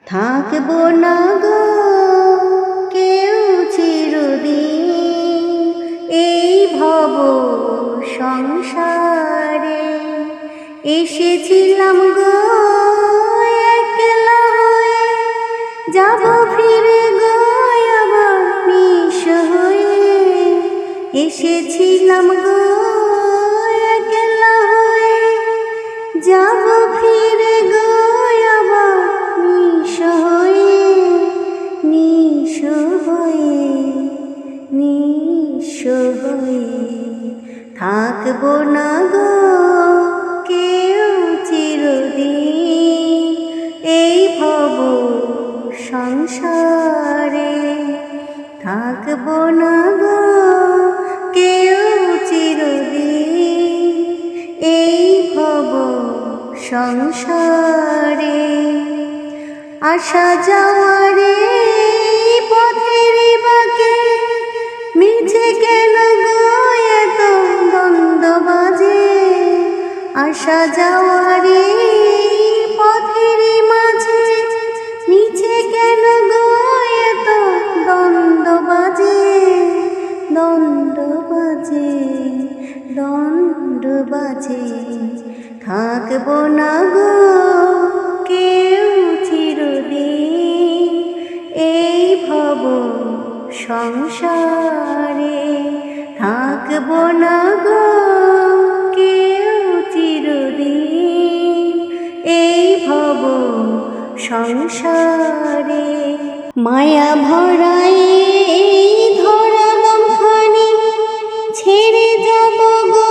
থাকবো না গো কেউ চিরদিন এই ভব সংসারে। এসেছিলাম গো একলা হয়ে, যাব ফিরে গো আবার নিঃস হয়ে। এসেছিলাম গো একলা হয়ে, যাব ফিরে গো আবার নিঃস হয়ে। নিঃস হয়ে নিঃস হয়ে থাকবো না গো কেউ চিরদিন এই ভব সংসারে। থাকবো না গো কেউ চিরদিন এই ভব সংসারে। আসা যাওয়ারে পথের বাঁকে মিছে কেন গো এত দ্বন্দ্ব বাজে। আসা যাওয়ারে পথের মাঝে মিছে কেন গো এত দ্বন্দ্ব বাজে। দ্বন্দ্ব বাজে দ্বন্দ্ব বাজে থাকবো না গো কেউ চিরদিন এই ভব সংসারে। থাকবো না গো কেউ চিরদিন এই ভব সংসারে। মায়া ভরাই ধরা দমখানি ছেড়ে যাব গো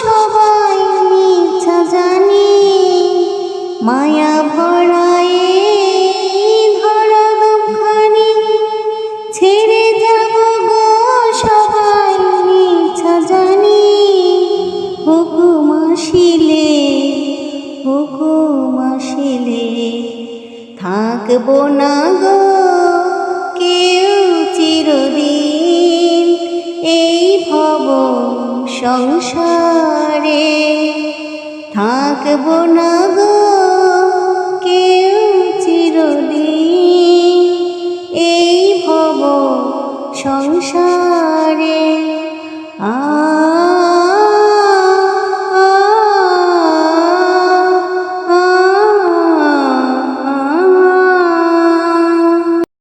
সবাই মিথ্যা জানি। মায়া ভরাই ধরা দমখানি ছেড়ে যাব গো সবাই মিথ্যা জানি। হুকুম আসিলে হুকুম আসিলে থাকবো না গো কেউ চিরদিন এই ভব সংসারে। থাকবো না গো কেউ চিরদিন এই ভব সংসারে।